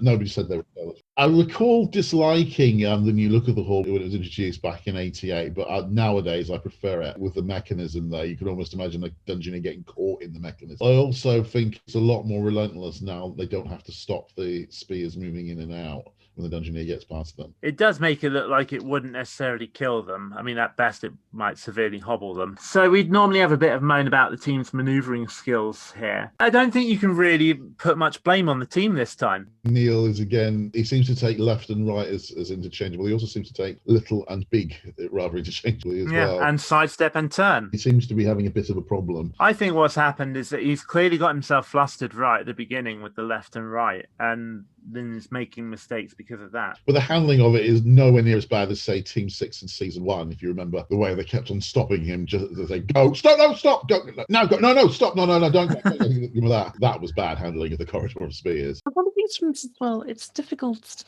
nobody said they were jealous. I recall disliking the new look of the hall when it was introduced back in '88, but nowadays I prefer it with the mechanism there. You can almost imagine a dungeoneer getting caught in the mechanism. I also think it's a lot more relentless now. They don't have to stop the spears moving in and out when the dungeoneer gets past them. It does make it look like it wouldn't necessarily kill them. I mean, at best, it might severely hobble them. So we'd normally have a bit of moan about the team's manoeuvring skills here. I don't think you can really put much blame on the team this time. Neil is again, he seems to take left and right as interchangeable. He also seems to take little and big rather interchangeably as well. Yeah, and sidestep and turn. He seems to be having a bit of a problem. I think what's happened is that he's clearly got himself flustered right at the beginning with the left and right, and then is making mistakes because of that. But the handling of it is nowhere near as bad as, say, Team 6 in Season 1, if you remember the way they kept on stopping him, just as they go, stop, no, stop, go, no, go, no, stop, no, don't go. That was bad handling of the Corridor of Spears. One of these rooms as well, it's difficult,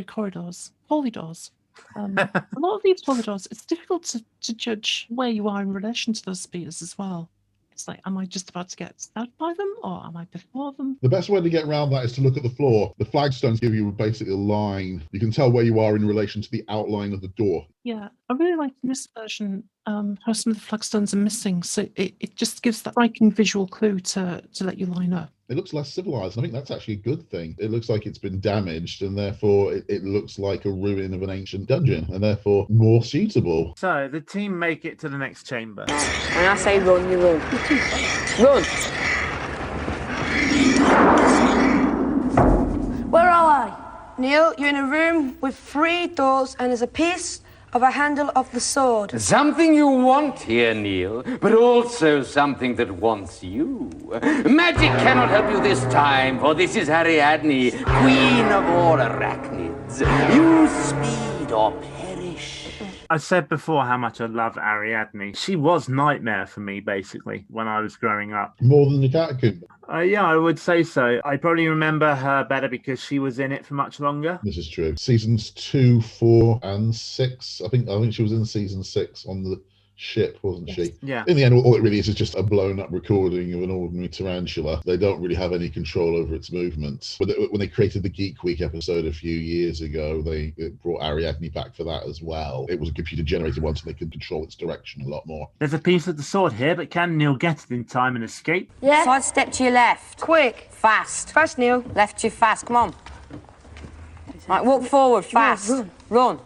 corridors, holy doors. A lot of these holy doors, it's difficult to judge where you are in relation to those spears as well. It's like, am I just about to get stabbed by them, or am I before them? The best way to get around that is to look at the floor. The flagstones give you basically a line. You can tell where you are in relation to the outline of the door. Yeah, I really like in this version how some of the flagstones are missing, so it just gives that striking visual clue to let you line up. It looks less civilized. I think that's actually a good thing. It looks like it's been damaged, and therefore it looks like a ruin of an ancient dungeon, and therefore more suitable. So the team make it to the next chamber. When I say run, you run. Run! Where am I? Neil, you're in a room with 3 doors and there's a piece of a handle of the sword. Something you want here, Neil, but also something that wants you. Magic cannot help you this time, for this is Ariadne, queen of all arachnids. Use speed or perish. I said before how much I love Ariadne. She was Knightmare for me, basically, when I was growing up. More than the Catacomb? Yeah, I would say so. I probably remember her better because she was in it for much longer. This is true. Seasons 2, 4, and 6. I think she was in season 6 on the ship, wasn't she? Yeah. In the end, all it really is just a blown up recording of an ordinary tarantula. They don't really have any control over its movements. But when they created the Geek Week episode a few years ago, they brought Ariadne back for that as well. It was a computer generated one, so they could control its direction a lot more. There's a piece of the sword here, but can Neil get it in time and escape? Yeah. Sidestep to your left. Quick. Fast. Fast, Neil. Left to fast. Come on. Right, walk forward. Fast. Run.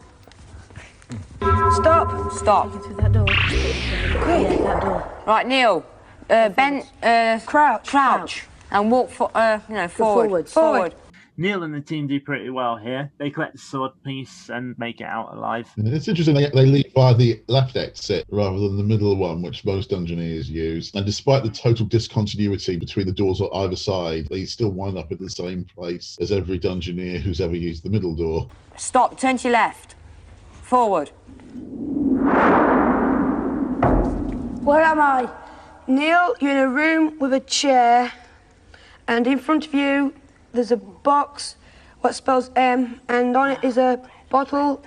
Stop. Stop. Through that door. Quick. That door. Right, Neil. Bend. Crouch. And walk forward. Forward. Neil and the team do pretty well here. They collect the sword piece and make it out alive. It's interesting they leave via the left exit rather than the middle one, which most Dungeoneers use. And despite the total discontinuity between the doors on either side, they still wind up at the same place as every Dungeoneer who's ever used the middle door. Stop, turn to your left. Forward. Where am I? Neil, you're in a room with a chair, and in front of you there's a box what spells M, and on it is a bottle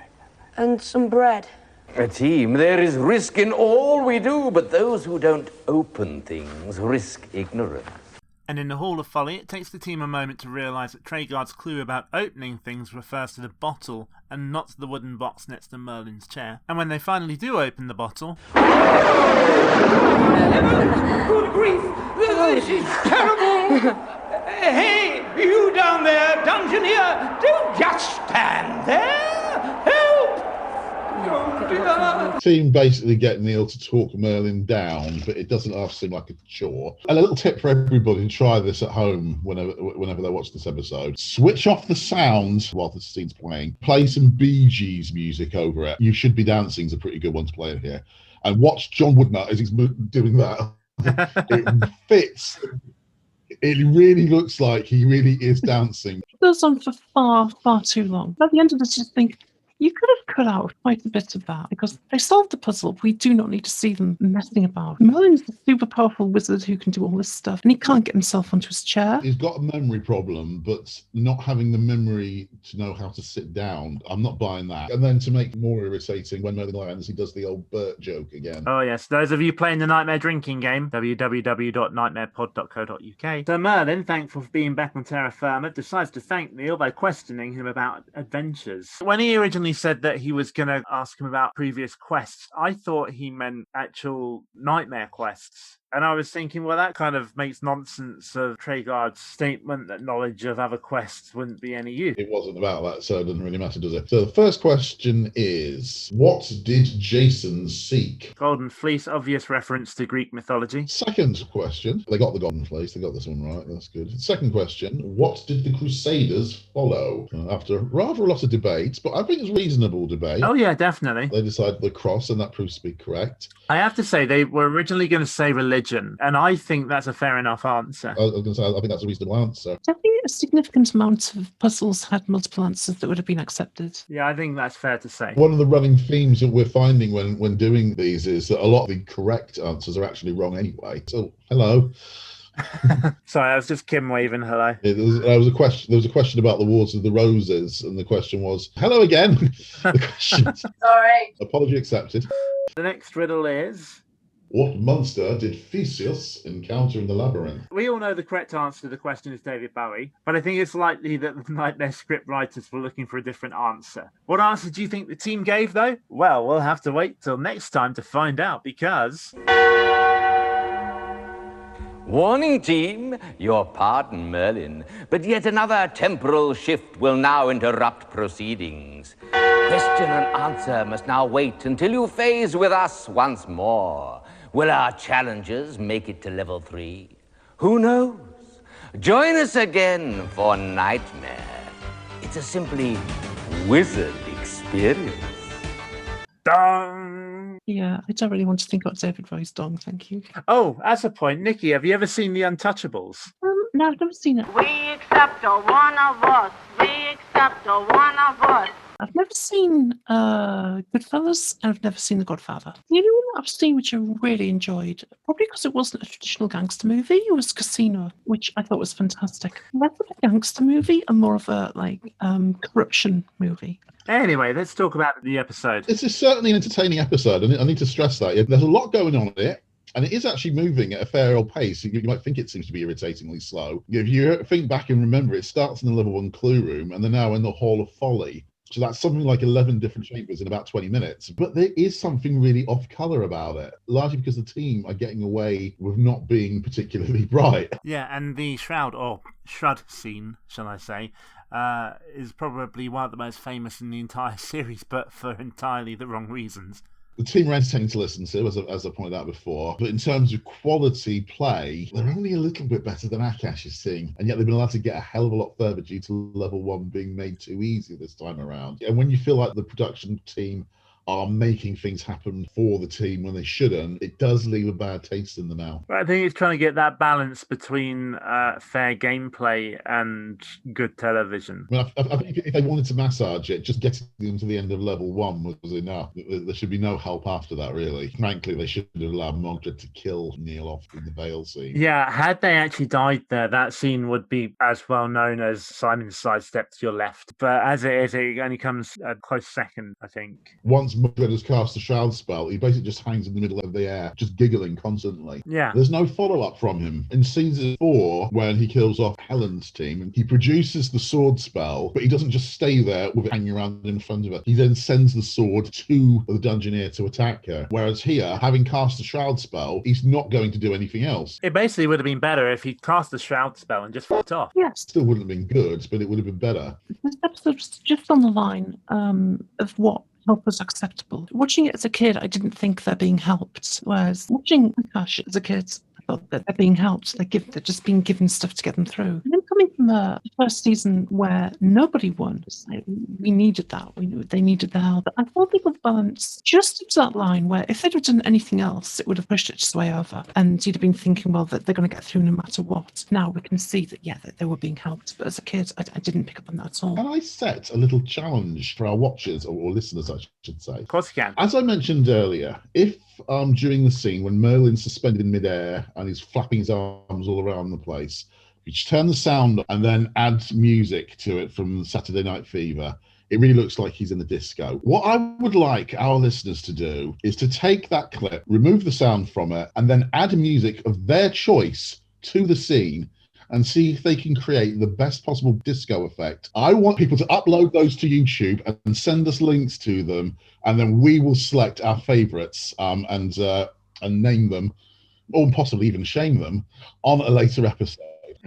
and some bread. A team, there is risk in all we do, but those who don't open things risk ignorance. And in the Hall of Folly, it takes the team a moment to realise that Treguard's clue about opening things refers to the bottle and not the wooden box next to Merlin's chair. And when they finally do open the bottle... Good grief! This is terrible! Hey, you down there, Dungeoneer! Don't just stand there! Help! Oh, dear. Team basically get Neil to talk Merlin down, but it doesn't half seem like a chore. And a little tip for everybody to try this at home whenever they watch this episode. Switch off the sound while the scene's playing. Play some Bee Gees music over it. You Should Be Dancing is a pretty good one to play in here. And watch John Woodnut as he's doing that. It fits. It really looks like he really is dancing. It goes on for far, far too long. At the end of this, you think, you could have cut out quite a bit of that because they solved the puzzle. We do not need to see them messing about. Merlin's a super powerful wizard who can do all this stuff, and he can't get himself onto his chair. He's got a memory problem, but not having the memory to know how to sit down, I'm not buying that. And then to make it more irritating, when Merlin lands, he does the old Bert joke again. Oh yes, those of you playing the Knightmare drinking game, www.nightmarepod.co.uk. So Merlin, thankful for being back on terra firma, decides to thank Neil by questioning him about adventures. When he originally said that he was going to ask him about previous quests, I thought he meant actual Knightmare quests. And I was thinking, well, that kind of makes nonsense of Treguard's statement that knowledge of other quests wouldn't be any use. It wasn't about that, so it doesn't really matter, does it? So the first question is, what did Jason seek? Golden Fleece, obvious reference to Greek mythology. Second question, they got the Golden Fleece, they got this one right, that's good. Second question, what did the Crusaders follow? After rather a lot of debate, but I think it's reasonable debate. Oh yeah, definitely. They decided the cross, and that proves to be correct. I have to say, they were originally going to say religion, and I think that's a fair enough answer. I was going to say, I think that's a reasonable answer. I think a significant amount of puzzles had multiple answers that would have been accepted. Yeah, I think that's fair to say. One of the running themes that we're finding when doing these is that a lot of the correct answers are actually wrong anyway. So, hello. Sorry, I was just Kim waving hello. There was a question about the Wars of the Roses, and the question was, hello again. Sorry. Apology accepted. The next riddle is... what monster did Theseus encounter in the labyrinth? We all know the correct answer to the question is David Bowie, but I think it's likely that the Knightmare script writers were looking for a different answer. What answer do you think the team gave, though? Well, we'll have to wait till next time to find out, because... Warning, team, your pardon, Merlin, but yet another temporal shift will now interrupt proceedings. Question and answer must now wait until you phase with us once more. Will our challengers make it to level 3? Who knows? Join us again for Knightmare. It's a simply wizard experience. Dong! Yeah, I don't really want to think about David Bowie's dong, thank you. Oh, that's a point. Nikki, have you ever seen The Untouchables? No, I've never seen it. We accept a one of us. We accept a one of us. I've never seen Goodfellas, and I've never seen The Godfather. The only one that I've seen which I really enjoyed, probably because it wasn't a traditional gangster movie, was Casino, which I thought was fantastic. Less of a gangster movie and more of a corruption movie. Anyway, let's talk about the episode. This is certainly an entertaining episode, and I need to stress that. There's a lot going on in it. And it is actually moving at a fair old pace. You might think it seems to be irritatingly slow. If you think back and remember, it starts in the level 1 clue room, and they're now in the Hall of Folly. So that's something like 11 different chambers in about 20 minutes. But there is something really off-colour about it, largely because the team are getting away with not being particularly bright. Yeah, and the Shroud, or Shrud scene, shall I say, is probably one of the most famous in the entire series, but for entirely the wrong reasons. The team are entertaining to listen to, as I pointed out before. But in terms of quality play, they're only a little bit better than Akash's team. And yet they've been allowed to get a hell of a lot further due to level 1 being made too easy this time around. And when you feel like the production team are making things happen for the team when they shouldn't, it does leave a bad taste in the mouth. I think it's trying to get that balance between fair gameplay and good television. I mean, I think if they wanted to massage it, just getting them to the end of level 1 was enough. There should be no help after that, really. Frankly, they should have allowed Mogdred to kill Neil off in the Vale scene. Yeah, had they actually died there, that scene would be as well known as Simon sidestepped to your left. But as it is, it only comes a close second, I think. Once Mogdred has cast the Shroud spell, he basically just hangs in the middle of the air, just giggling constantly. Yeah. There's no follow-up from him. In season 4, when he kills off Helen's team, he produces the sword spell, but he doesn't just stay there with it hanging around in front of her. He then sends the sword to the Dungeoneer to attack her. Whereas here, having cast the Shroud spell, he's not going to do anything else. It basically would have been better if he cast the Shroud spell and just fucked off. Yes. Still wouldn't have been good, but it would have been better. This episode was just on the line of what help was acceptable. Watching it as a kid, I didn't think they're being helped. Whereas watching Akash as a kid, I thought that they're being helped. They're just being given stuff to get them through. And then coming from the first season where nobody won, we needed that. We knew they needed the help. But I thought they would balance just to that line where if they'd have done anything else, it would have pushed it just way over. And you'd have been thinking, well, that they're going to get through no matter what. Now we can see that, that they were being helped. But as a kid, I didn't pick up on that at all. Can I set a little challenge for our watchers, or listeners, I should say? Of course you can. As I mentioned earlier, if during the scene when Merlin's suspended in midair and he's flapping his arms all around the place, you just turn the sound and then add music to it from Saturday Night Fever, it really looks like he's in the disco. What I would like our listeners to do is to take that clip, remove the sound from it, and then add music of their choice to the scene and see if they can create the best possible disco effect. I want people to upload those to YouTube and send us links to them, and then we will select our favorites and name them, or possibly even shame them, on a later episode.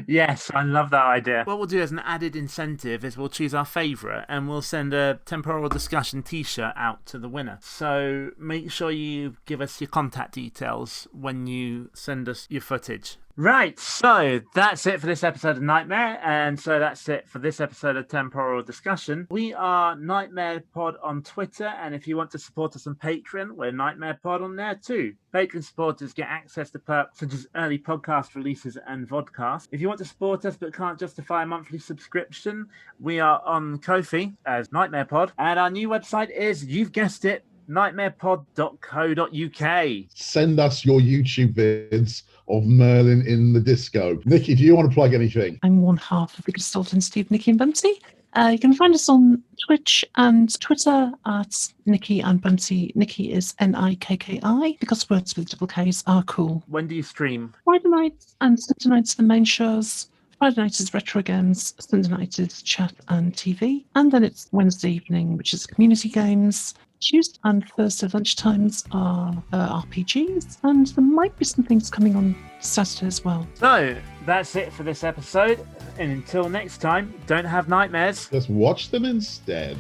Yes, I love that idea. What we'll do as an added incentive is we'll choose our favourite and we'll send a Temporal Discussion t-shirt out to the winner. So make sure you give us your contact details when you send us your footage. Right, so that's it for this episode of Knightmare, and so that's it for this episode of Temporal Discussion. We are Knightmare Pod on Twitter, and if you want to support us on Patreon, we're Knightmare Pod on there too. Patreon supporters get access to perks such as early podcast releases and vodcasts. If you want to support us but can't justify a monthly subscription, we are on Ko-fi as Knightmare Pod, and our new website is, you've guessed it, nightmarepod.co.uk. Send us your YouTube vids of Merlin in the disco. Nikki, do you want to plug anything? I'm one half of the consultant Steve, Nikki and Bunty. You can find us on Twitch and Twitter at Nikki and Bunty. Nikki is Nikki, because words with double Ks are cool. When do you stream? Friday nights and Sunday nights are the main shows. Friday night is retro games, Sunday night is chat and TV, and then it's Wednesday evening, which is community games. Tuesday and Thursday lunchtimes are RPGs, and there might be some things coming on Saturday as well. So, that's it for this episode, and until next time, don't have nightmares. Just watch them instead.